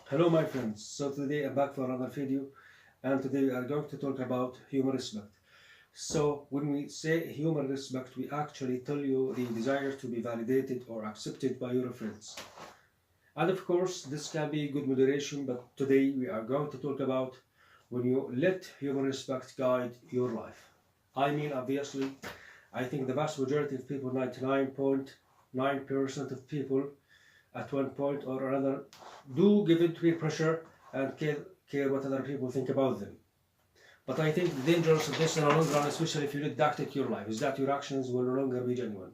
Hello my friends, so today I'm back for another video, and today we are going to talk about human respect. So when we say human respect, we actually tell you the desire to be validated or accepted by your friends. And of course this can be good moderation, but today we are going to talk about when you let human respect guide your life. I mean, obviously, I think the vast majority of people, 99.9% of people at one point or another do give in to peer pressure and care what other people think about them. But I think the dangers of this in the long run, especially if you dictate your life, is that your actions will no longer be genuine.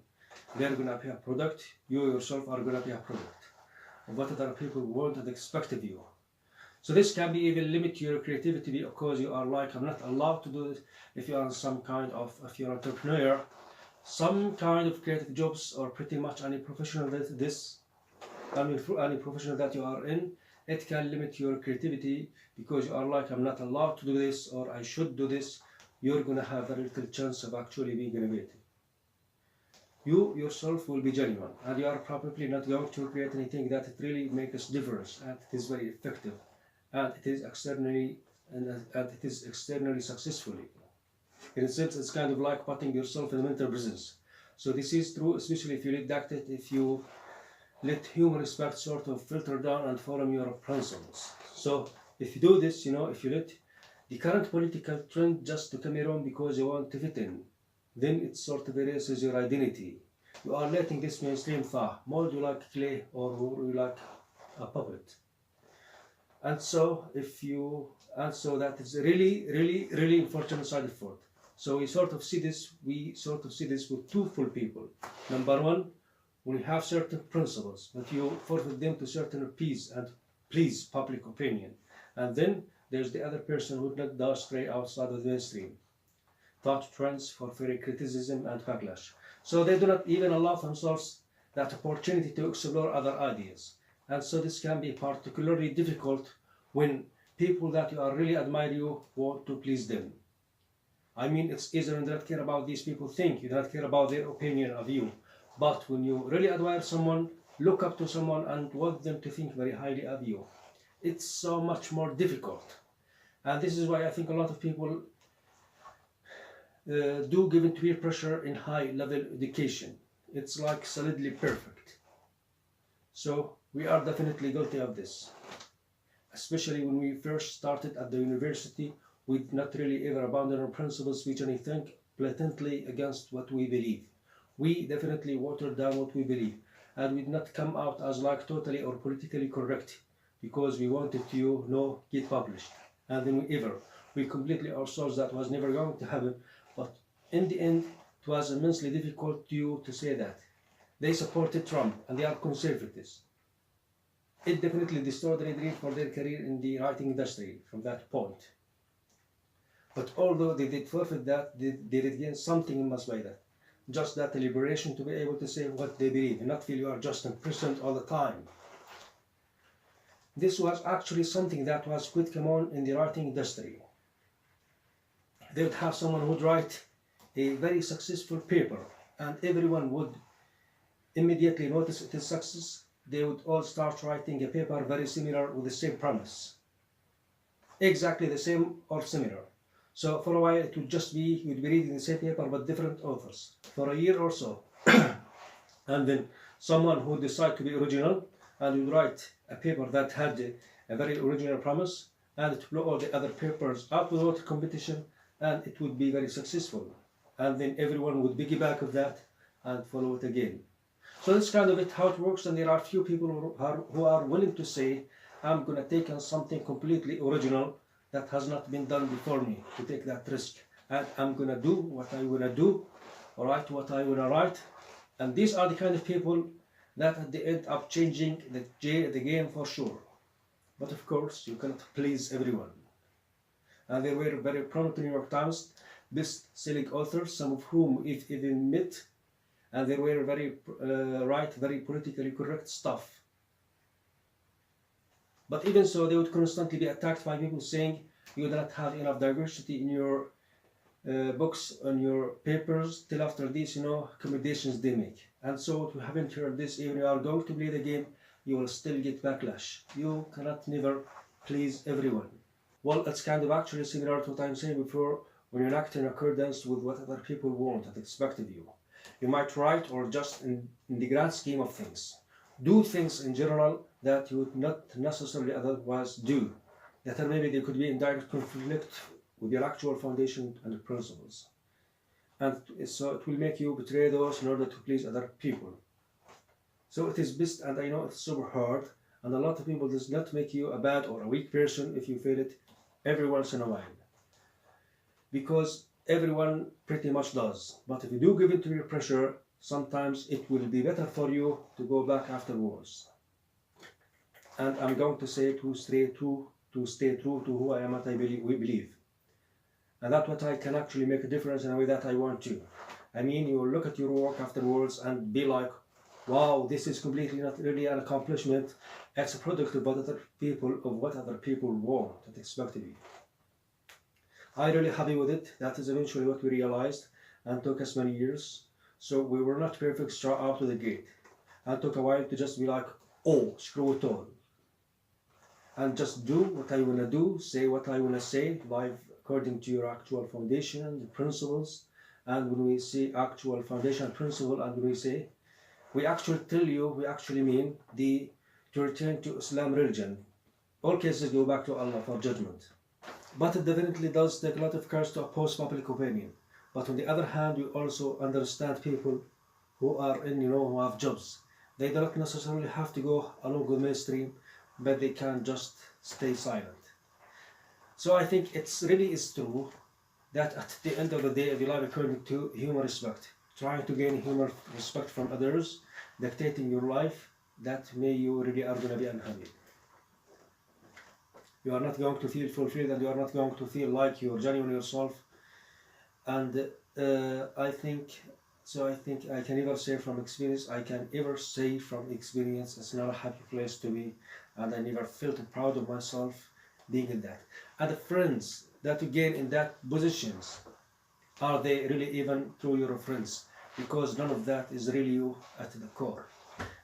They're going to be a product, you yourself are going to be a product of what other people want and expect of you. So this can be even limit your creativity because you are like, I'm not allowed to do it if you are if you're an entrepreneur, some kind of creative jobs, or pretty much any professional any profession that you are in, it can limit your creativity because you are like, I'm not allowed to do this or I should do this. You're going to have very little chance of actually being innovative. You yourself will be genuine, and you are probably not going to create anything that it really makes a difference, and it is very effective, and it is externally successfully. In a sense, it's kind of like putting yourself in mental prisons. So this is true, especially if you dictate, if you let human respect sort of filter down and follow your principles. So if you do this, if you let the current political trend just to come around because you want to fit in, then it sort of erases your identity. You are letting this mainstream thought mold you like clay or you like a puppet. And so that is really unfortunate side effect. So we sort of see this with two full people. Number one, when you have certain principles, but you forfeit them to certain please public opinion. And then there's the other person who not does stray outside of the mainstream thought trends for fearing criticism and backlash. So they do not even allow themselves that opportunity to explore other ideas. And so this can be particularly difficult when people that you are really admire you want to please them. I mean, it's easier when you don't care about these people think, you don't care about their opinion of you. But when you really admire someone, look up to someone and want them to think very highly of you, it's so much more difficult. And this is why I think a lot of people do give in to peer pressure in high level education. It's like solidly perfect. So we are definitely guilty of this. Especially when we first started at the university, we did not really ever abandon our principles which I think blatantly against what we believe. We definitely watered down what we believe, and we did not come out as like totally or politically correct because we wanted to get published. And then we completely ourselves that was never going to happen. But in the end, it was immensely difficult to say that. They supported Trump and they are conservatives. It definitely destroyed their dream for their career in the writing industry from that point. But although they did forfeit that, they did gain something in by that. Just that liberation to be able to say what they believe and not feel you are just imprisoned all the time. This was actually something that was quite common in the writing industry. They would have someone who would write a very successful paper and everyone would immediately notice its success. They would all start writing a paper very similar with the same premise. Exactly the same or similar. So for a while it would just be, you'd be reading the same paper but different authors for a year or so. And then someone who decided to be original and would write a paper that had a very original premise, and it blew all the other papers out without competition, and it would be very successful. And then everyone would piggyback of that and follow it again. So that's kind of it, how it works, and there are few people who are willing to say, I'm going to take on something completely original that has not been done before me, to take that risk. And I'm going to do what I want to do, or write what I want to write. And these are the kind of people that at the end up changing the game for sure. But of course, you cannot please everyone. And they were very prominent in New York Times, best-selling authors, some of whom if even met, and they were very very politically correct stuff. But even so, they would constantly be attacked by people saying you do not have enough diversity in your books, on your papers, till after these, accommodations they make. And so we haven't heard this, even you are going to play the game, you will still get backlash. You cannot never please everyone. Well, it's kind of actually similar to what I'm saying before, when you act in accordance with what other people want and expect of you. You might write, or just in the grand scheme of things, do things in general that you would not necessarily otherwise do, that maybe they could be in direct conflict with your actual foundation and principles. And so it will make you betray those in order to please other people. So it is best, and I know it's super hard, and a lot of people does not make you a bad or a weak person if you fail it every once in a while. Because everyone pretty much does. But if you do give in to your pressure, sometimes it will be better for you to go back afterwards. And I'm going to say to stay true to who I am, what I believe. And that's what I can actually make a difference in a way that I want to. I mean, you look at your work afterwards and be like, wow, this is completely not really an accomplishment. It's a product of what other people want and expect of you. I'm really happy with it. That is eventually what we realized, and took us many years. So we were not perfect straight out of the gate. And it took a while to just be like, oh, screw it all. And just do what I want to do, say what I want to say, live according to your actual foundation and principles. And when we say actual foundation and principle, and when we say, we actually tell you, we actually mean to return to Islam religion. All cases go back to Allah for judgment. But it definitely does take a lot of courage to oppose public opinion. But on the other hand, you also understand people who are who have jobs. They don't necessarily have to go along with mainstream, but they can just stay silent. So I think it's really is true that at the end of the day, if you live according to human respect, trying to gain human respect from others, dictating your life, that you really are going to be unhappy. You are not going to feel fulfilled, and you are not going to feel like you're genuine yourself. And I think I can ever say from experience, it's not a happy place to be, and I never felt proud of myself being in that. And the friends that you gain in that positions, are they really even true your friends? Because none of that is really you at the core.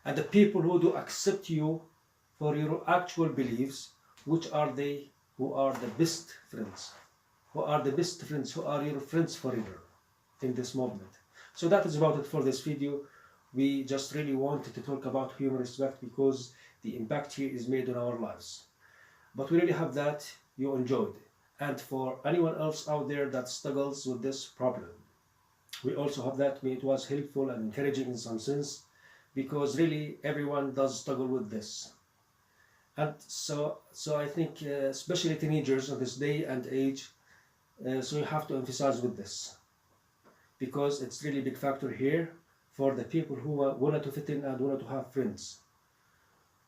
And the people who do accept you for your actual beliefs, which are they who are the best friends? Who are the best friends? Who are your friends forever in this movement? So that is about it for this video. We just really wanted to talk about human respect because the impact here is made on our lives. But we really hope that you enjoyed. And for anyone else out there that struggles with this problem, we also hope that it was helpful and encouraging in some sense, because really everyone does struggle with this. And so I think especially teenagers of this day and age, so you have to emphasize with this, because it's really a big factor here for the people who wanted to fit in and wanted to have friends.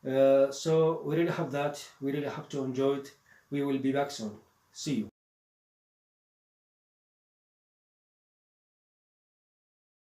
So we really hope that, we really hope to enjoy it. We will be back soon. See you.